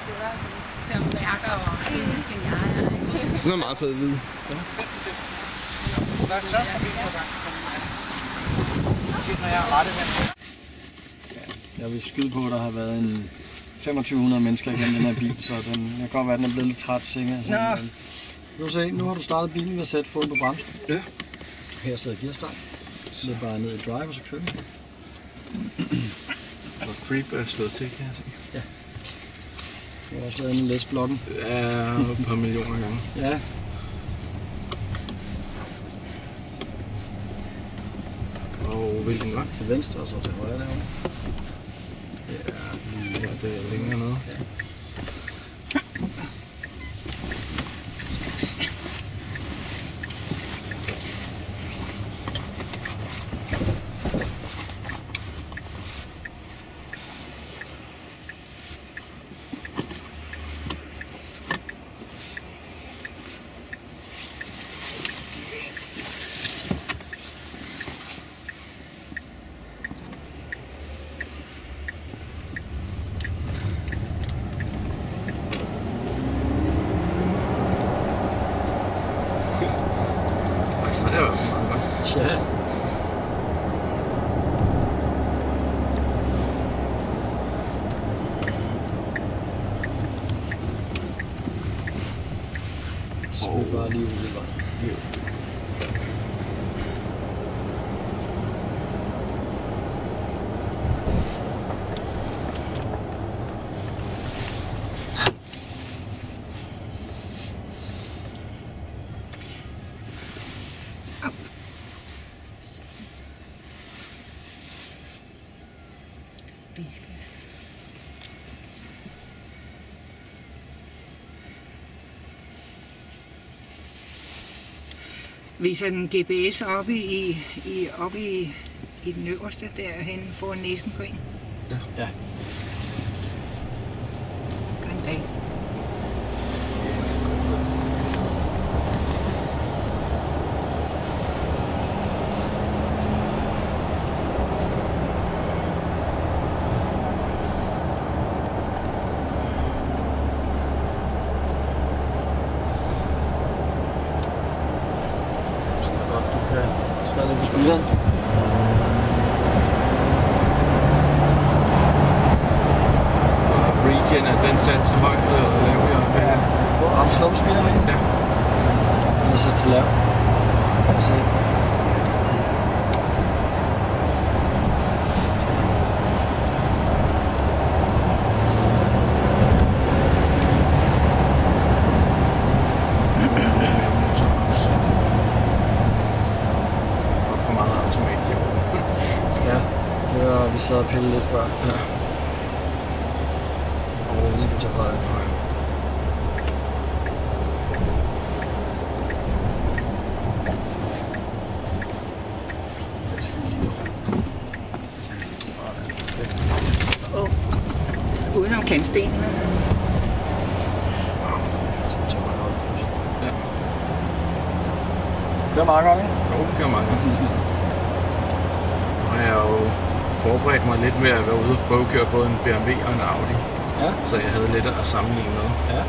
steder til at mærke og det skal jeg. Sådan er meget fed hvid. Ja. Der er størst bil på gang. Når jeg er rettet med. Jeg vil skyde på, at der har været en 2500 mennesker igennem den her bil, så den kan godt være, at den er blevet lidt træt, tænker jeg. Nu se, nu har du startet bilen ved at sætte foden på bremsen. Ja. Her sidder gearstang. Så det er bare ned i drive, og så kører vi. Og creep er slået til, kan jeg se. Ja. Jeg har også lavet en læsblokken. Ja, et par millioner gange. Ja. Og hvilken vej? Til venstre og så til højre derovre. Ja, det er længere nede. Ja. Det er i hvert fald meget godt. Ja. Så vi bare lige ud i vejen. Vi sætter en GPS oppe i den øverste derhen foran næsen på en. Ja. Ja. Godt dag. Region er den sat til højt eller lavere? Ja. Har du slået spillerne? Ja. Den er sat til lav. Kan jeg se. For meget automat. Ja, det var vi sad og pille lidt før. Ja. Og vi skal til højre. Udenom kantstenene. Ja. Det er meget godt, ikke? Jo, det gør meget. Nu har jeg jo forberedt mig lidt med at være ude og prøvekøre både en BMW og en Audi. Ja. Så jeg havde lidt at sammenligne med. Ja.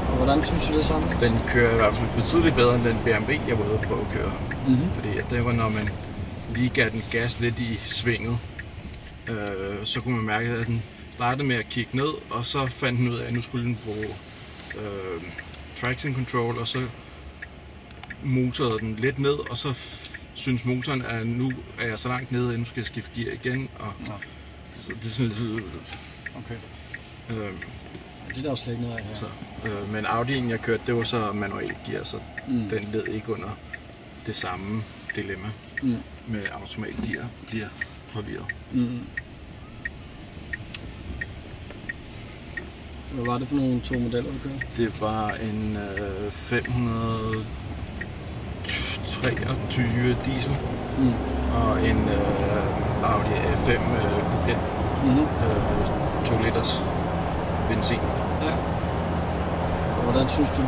Og hvordan synes du det sammen? Den kører i hvert fald betydeligt bedre end den BMW, jeg var ude at prøvekøre. Mm-hmm. Fordi at det var, når man lige gav den gas lidt i svinget, så kunne man mærke, at den startede med at kigge ned, og så fandt den ud af, at nu skulle den bruge traction control, og så motorede den lidt ned, og så synes motoren, at nu er jeg så langt nede, at nu skal jeg skifte gear igen. Og så det er sådan lidt... Okay. Det er der jo slet ikke noget af her. Så, men Audi'en jeg kørte, det var så manuelt gear, så den led ikke under det samme dilemma med automatgear, bliver forvirret. Hvad var det for nogle to modeller, du kørte? Det var en 523 diesel og en Audi A5 Coupé 2 liters benzin. Ja. Og hvordan synes du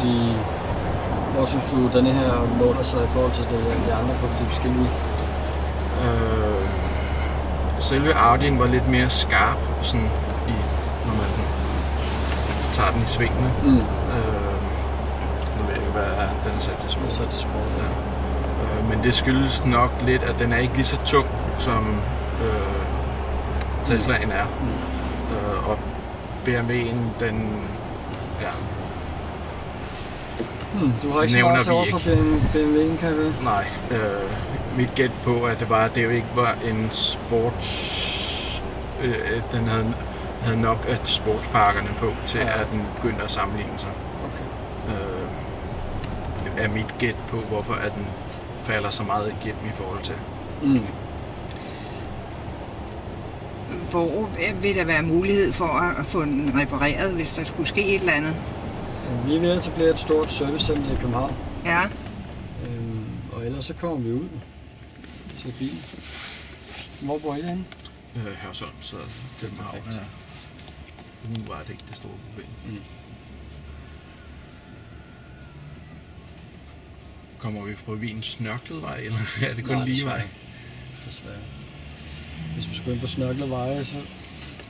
hvor synes du denne her måler sig i forhold til de andre på de forskellige? Selve Audi'en var lidt mere skarp sådan når man tager den i svingene. Mm. Nu ved jeg ikke, hvad den er sat til sport. Så er det sport, ja. Men det skyldes nok lidt, at den er ikke lige så tung, som Teslaen er. Og BMW'en, den... Ja. Du har ikke så Nævner meget til vi over for BMW'en, kan jeg høre? Nej, mit gæt på, at det jo ikke var en sports... den havde nok af sportspakkerne på, til at den begyndte at sammenligne sig. Okay. Er mit gæt på, hvorfor at den falder så meget igennem i forhold til. Mm. Hvor vil der være mulighed for at få den repareret, hvis der skulle ske et eller andet? Vi er ved at etablere et stort servicecenter i København. Ja. Og ellers så kommer vi ud til bilen. Hvor bor I henne? Hørsholm, så København er umiddelbart ikke det store problem. Mm. Kommer vi forbi en snørklet vej, eller er det kun Nej, lige vej? Desværre. Hvis vi skulle ind på snørklet veje, så...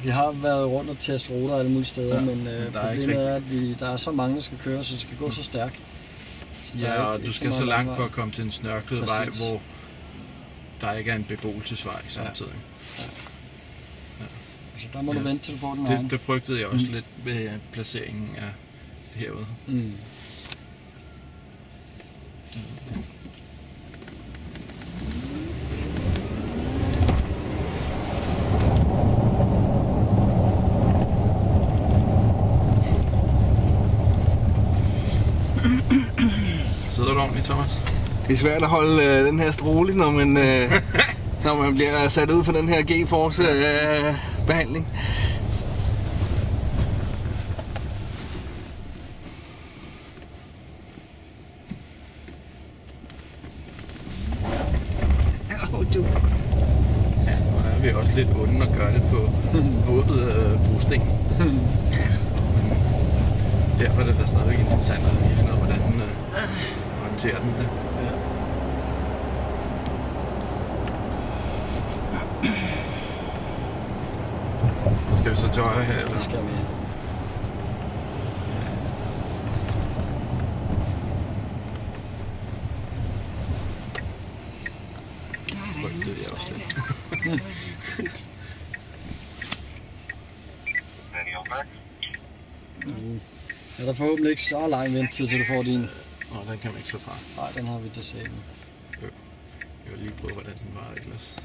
Vi har været rundt og testet ruter alle mulige steder, men problemet er, at der er så mange, der skal køre, så det skal gå så stærkt. Så Ja, og du skal så langt for at komme til en snørklet vej, hvor der ikke er en beboelsesvej samtidig. Ja. Så der må du vente til du får den egen. Det frygtede jeg også lidt ved placeringen af herude. Mm. Sidder du ordentligt, Thomas? Det er svært at holde den her rolig, når man bliver sat ud for den her G-Force behandling. Du. Ja, nu er vi også lidt onde at gøre det på våd brosten. Derfor er det da stadigvæk interessant at lige finde ud af, hvordan håndterer den det. Ja. Skal vi så til højre her, eller? Det skal vi. Frygtede jeg også lidt. Er der forhåbentlig ikke så lang ventetid, til du får din? Nå, den kan man ikke slå fra. Nej, den har vi desværre. Jeg vil lige prøve, hvordan den var ellers.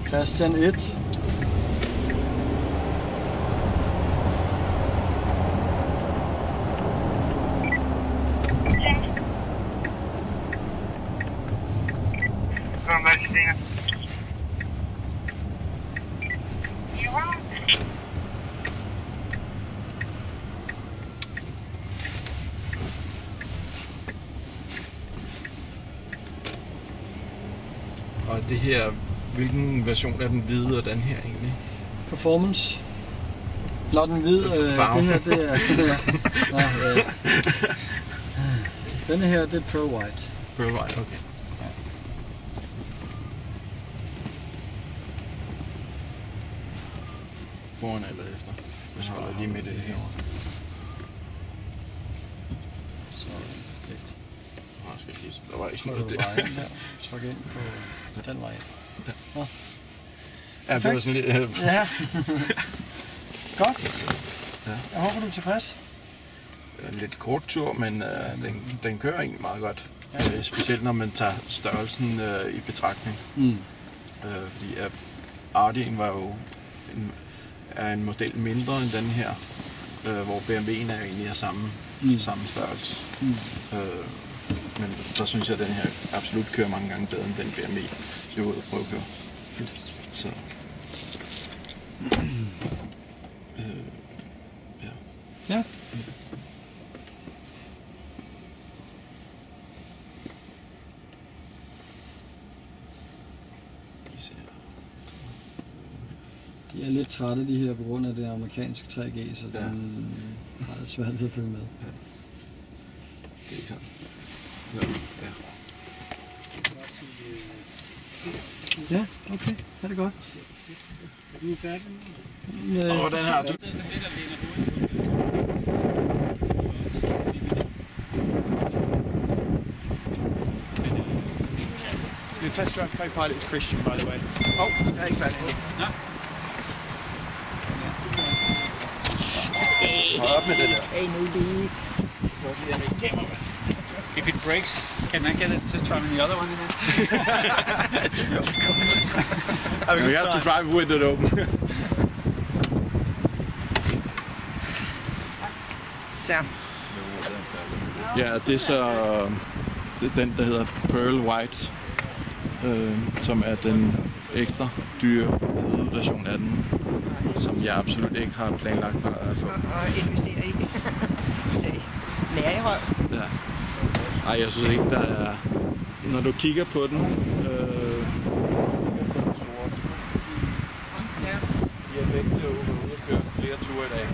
Christian 1. Og det her, hvilken version er den hvide og den her egentlig? Performance. Nå, den hvide, det her, det er... Denne her, det er Pro White. Pearl White, okay. Ja. Foran eller efter? Hvis jeg holder lige med det her. Så, perfekt. Der var ikke Trykker noget du der. vejen der. Tryk ind på den vej. Ja, det var sådan lidt... Ja. Godt. Så, Jeg håber, du er tilfreds. en lidt kort tur, men den kører egentlig meget godt. Ja. Specielt når man tager størrelsen i betragtning. Mm. Fordi Ardi'en var jo en model mindre end den her, hvor BMW'en er egentlig af samme størrelse. Mm. Men der synes jeg, at den her absolut kører mange gange bedre end den BMW, jeg var ude og prøve at køre. Så. Ja. De er lidt trætte, de her, på grund af det amerikanske 3G, så den har lidt svært ved at følge med. Ja. Det er ikke sådan. Ja. Ja, okay. Ha' det godt. Er du færdig? Hvordan har du? The test drive co-pilot is Christian, by the way. Hov, jeg er ikke færdig. Nå. Hold op med det der. Hey, nu lige. If it breaks, can I get a test drive in the other one again? We have to drive with it open. Så. Ja, det er så den, der hedder Pearl White, som er den ekstra dyre hvide version af den, som jeg absolut ikke har planlagt at få. Og investere i. Det lærer i røv. Ja. Ej, jeg synes ikke, der er... Når du kigger på den... Ja. Jeg er væk til at køre flere ture i dag.